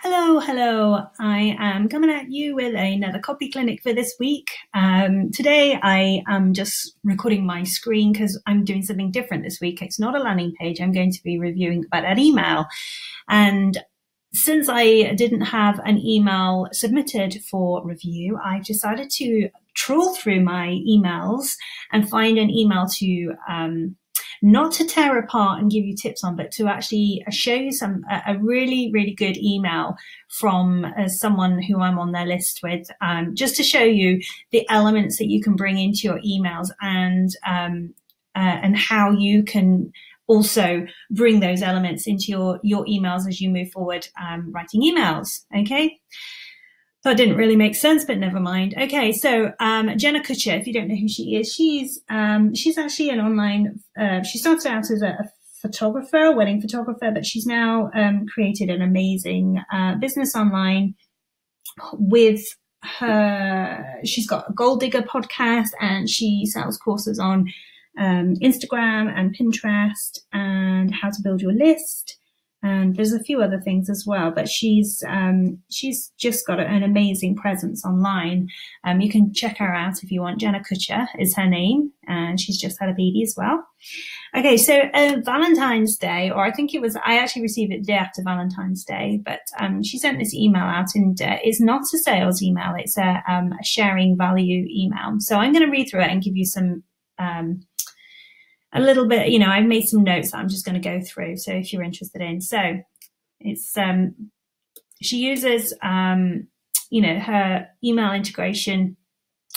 Hello, hello. I am coming at you with another copy clinic for this week. Today I am just recording my screen because I'm doing something different this week. It's not a landing page. I'm going to be reviewing about an email. And since I didn't have an email submitted for review, I've decided to trawl through my emails and find an email to not to tear apart and give you tips on, but to actually show you a really, really good email from someone who I'm on their list with, just to show you the elements that you can bring into your emails and how you can also bring those elements into your emails as you move forward writing emails. Okay. That didn't really make sense, but never mind. Okay, so Jenna Kutcher, if you don't know who she is, she's actually an online. She started out as a photographer, wedding photographer, but she's now created an amazing business online with her. She's got a Gold Digger podcast, and she sells courses on Instagram and Pinterest and how to build your list. And there's a few other things as well, but she's just got an amazing presence online. You can check her out if you want. Jenna Kutcher is her name, and she's just had a baby as well. Okay, so Valentine's Day, or I think I actually received it the day after Valentine's Day, but she sent this email out, and it's not a sales email, it's a sharing value email. So I'm going to read through it and give you some a little bit, I've made some notes that I'm just going to go through. So if you're interested in, so it's, she uses, her email integration.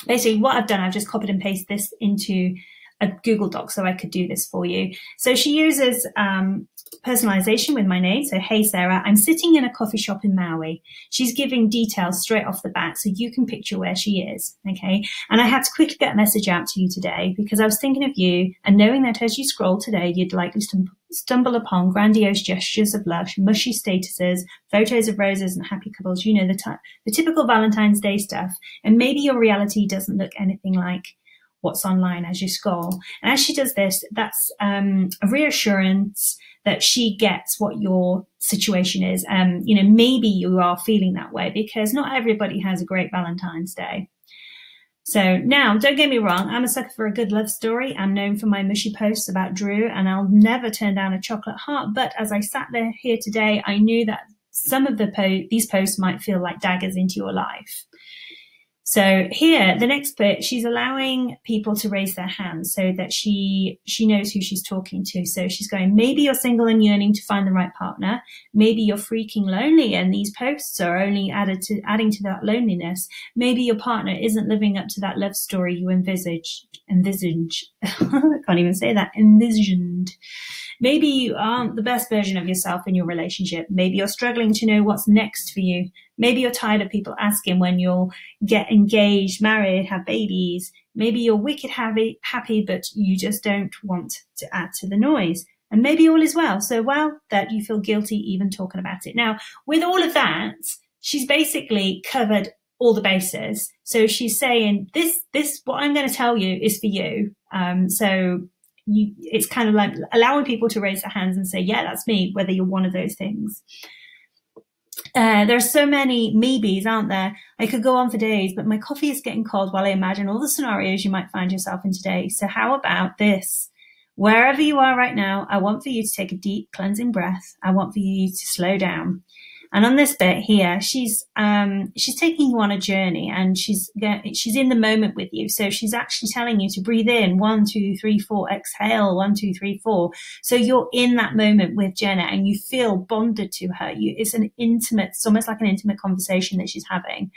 Basically what I've done, I've just copied and pasted this into a Google Doc so I could do this for you. So she uses, personalization with my name. So, hey, Sarah, I'm sitting in a coffee shop in Maui. She's giving details straight off the bat so you can picture where she is. Okay. And I had to quickly get a message out to you today because I was thinking of you and knowing that as you scroll today, you'd likely stumble upon grandiose gestures of love, mushy statuses, photos of roses and happy couples. You know, the typical Valentine's Day stuff. And maybe your reality doesn't look anything like what's online as you scroll. And as she does this, that's a reassurance that she gets what your situation is. Maybe you are feeling that way because not everybody has a great Valentine's Day. So now, don't get me wrong, I'm a sucker for a good love story. I'm known for my mushy posts about Drew, and I'll never turn down a chocolate heart. But as I sat there here today, I knew that some of these posts might feel like daggers into your life. So here, the next bit, she's allowing people to raise their hands so that she knows who she's talking to. So she's going, maybe you're single and yearning to find the right partner. Maybe you're freaking lonely and these posts are only adding to that loneliness. Maybe your partner isn't living up to that love story you envisage. I can't even say that. Envisioned. Maybe you aren't the best version of yourself in your relationship. Maybe you're struggling to know what's next for you. Maybe you're tired of people asking when you'll get engaged, married, have babies. Maybe you're wicked happy, but you just don't want to add to the noise. And maybe all is well, so well that you feel guilty even talking about it. Now, with all of that, she's basically covered all the bases. So she's saying, this, what I'm going to tell you is for you. It's kind of like allowing people to raise their hands and say, yeah, that's me, whether you're one of those things. There's so many maybes, aren't there? I could go on for days, but my coffee is getting cold while I imagine all the scenarios you might find yourself in today. So how about this? Wherever you are right now, I want for you to take a deep cleansing breath. I want for you to slow down. And on this bit here, she's taking you on a journey and she's in the moment with you. So she's actually telling you to breathe in 1, 2, 3, 4, exhale 1, 2, 3, 4. So you're in that moment with Jenna and you feel bonded to her. It's almost like an intimate conversation that she's having.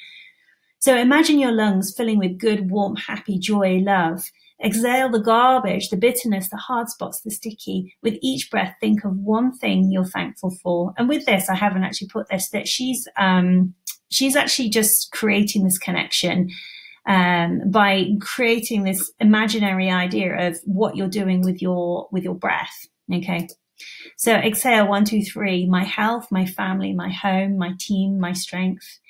So imagine your lungs filling with good, warm, happy, joy, love. Exhale the garbage, the bitterness, the hard spots, the sticky. With each breath, think of one thing you're thankful for. And with this, I haven't actually put this, that she's actually just creating this connection by creating this imaginary idea of what you're doing with your breath. Okay. So exhale 1, 2, 3, my health, my family, my home, my team, my strength.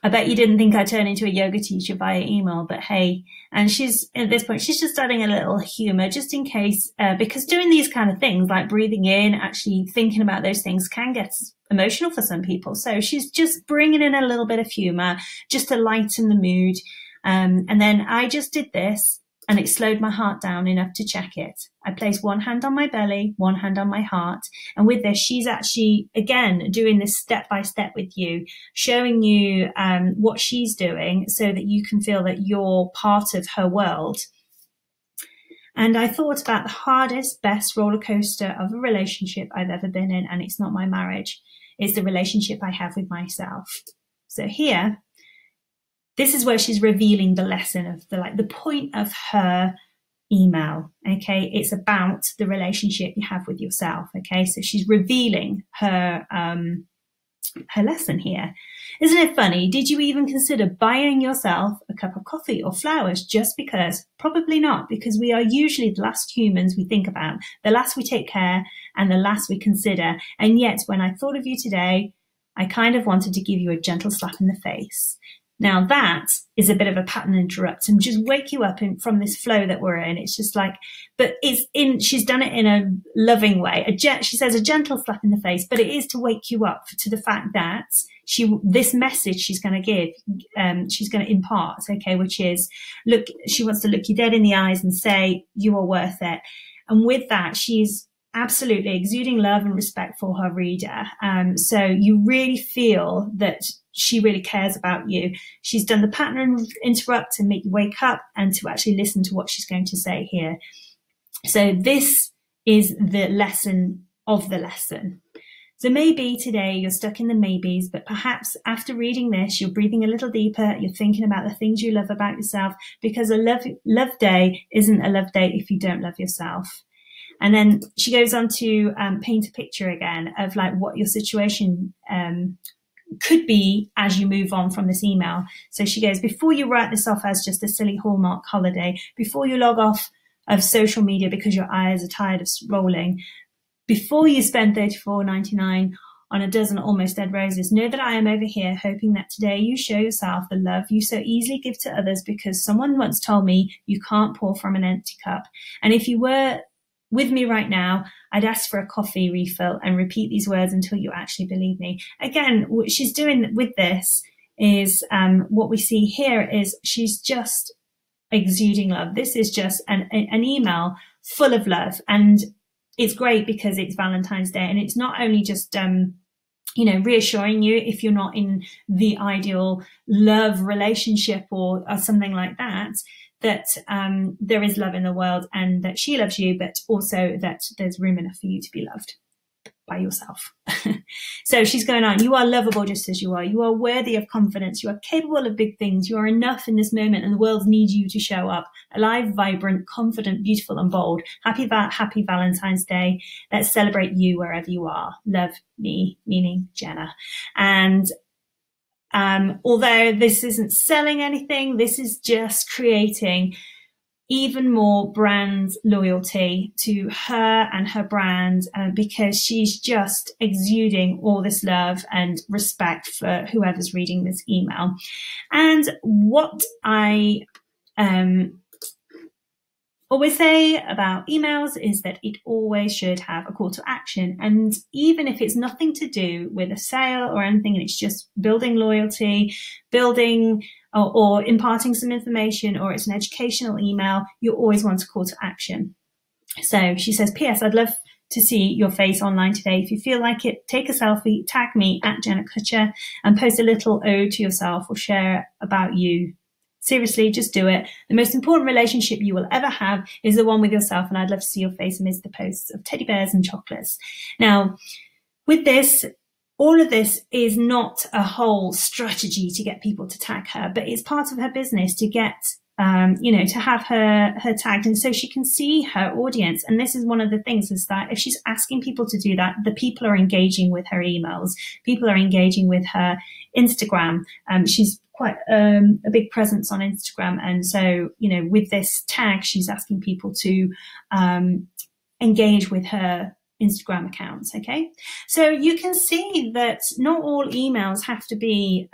I bet you didn't think I'd turn into a yoga teacher via email, but hey, and she's at this point, she's just adding a little humor just in case, because doing these kind of things like breathing in, actually thinking about those things can get emotional for some people. So she's just bringing in a little bit of humor just to lighten the mood. And then I just did this and it slowed my heart down enough to check it. I placed one hand on my belly, one hand on my heart. And with this, she's actually, again, doing this step by step with you, showing you what she's doing so that you can feel that you're part of her world. And I thought about the hardest, best roller coaster of a relationship I've ever been in. And it's not my marriage. It's the relationship I have with myself. So here, this is where she's revealing the lesson of the point of her email. Okay. It's about the relationship you have with yourself. Okay. So she's revealing her lesson here. Isn't it funny? Did you even consider buying yourself a cup of coffee or flowers just because? Probably not, because we are usually the last humans we think about, the last we take care, and the last we consider. And yet, when I thought of you today, I kind of wanted to give you a gentle slap in the face. Now that is a bit of a pattern interrupt and just wake you up from this flow that we're in. It's just like, but she's done it in a loving way. She says a gentle slap in the face, but it is to wake you up to the fact that this message she's going to give, she's going to impart, okay, which is, look, she wants to look you dead in the eyes and say, you are worth it. And with that, she's absolutely exuding love and respect for her reader. So you really feel that she really cares about you. She's done the pattern interrupt to make you wake up and to actually listen to what she's going to say here. So this is the lesson of the lesson. So maybe today you're stuck in the maybes, but perhaps after reading this, you're breathing a little deeper. You're thinking about the things you love about yourself, because a love day isn't a love day if you don't love yourself. And then she goes on to paint a picture again of like what your situation could be as you move on from this email. So she goes, before you write this off as just a silly Hallmark holiday, before you log off of social media because your eyes are tired of scrolling, before you spend $34.99 on a dozen almost dead roses, know that I am over here hoping that today you show yourself the love you so easily give to others, because someone once told me you can't pour from an empty cup. And if you were with me right now, I'd ask for a coffee refill and repeat these words until you actually believe me. Again, what she's doing with this is what we see here is she's just exuding love. This is just an email full of love. And it's great because it's Valentine's Day, and it's not only just reassuring you if you're not in the ideal love relationship or something like that, that there is love in the world and that she loves you, but also that there's room enough for you to be loved by yourself. So she's going on, you are lovable just as you are. You are worthy of confidence. You are capable of big things. You are enough in this moment, and the world needs you to show up. Alive, vibrant, confident, beautiful, and bold. Happy Valentine's Day. Let's celebrate you wherever you are. Love, me, meaning Jenna. And although this isn't selling anything, this is just creating even more brand loyalty to her and her brand, because she's just exuding all this love and respect for whoever's reading this email. And what I always say about emails is that it always should have a call to action. And even if it's nothing to do with a sale or anything, and it's just building loyalty, building or imparting some information, or it's an educational email, you always want a call to action. So she says, P.S. I'd love to see your face online today. If you feel like it, take a selfie, tag me at Jenna Kutcher, and post a little ode to yourself or share about you. Seriously, just do it. The most important relationship you will ever have is the one with yourself, and I'd love to see your face amidst the posts of teddy bears and chocolates. Now, with this, all of this is not a whole strategy to get people to tag her, but it's part of her business to get, to have her tagged, and so she can see her audience. And this is one of the things, is that if she's asking people to do that, the people are engaging with her emails. People are engaging with her Instagram. She's quite a big presence on Instagram. And so, with this tag, she's asking people to engage with her Instagram accounts. Okay. So you can see that not all emails have to be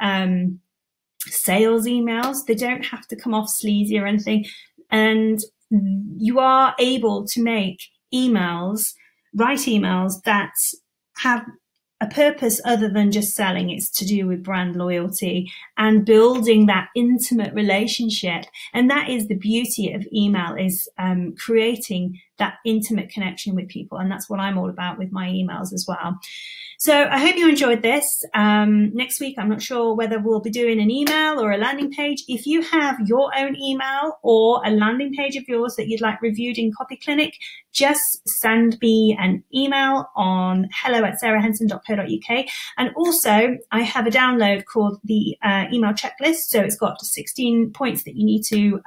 sales emails. They don't have to come off sleazy or anything. And you are able to make emails, write emails that have a purpose other than just selling. It's to do with brand loyalty and building that intimate relationship. And that is the beauty of email, is creating that intimate connection with people. And that's what I'm all about with my emails as well. So I hope you enjoyed this. Next week, I'm not sure whether we'll be doing an email or a landing page. If you have your own email or a landing page of yours that you'd like reviewed in Copy Clinic, just send me an email on hello@sarahhenson.co.uk. And also, I have a download called the email checklist. So it's got 16 points that you need to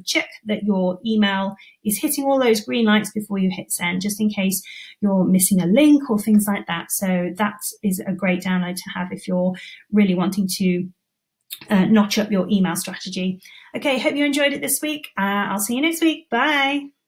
check that your email is hitting all those green lights before you hit send, just in case you're missing a link or things like that. So that is a great download to have if you're really wanting to notch up your email strategy. Okay, hope you enjoyed it this week. I'll see you next week. Bye.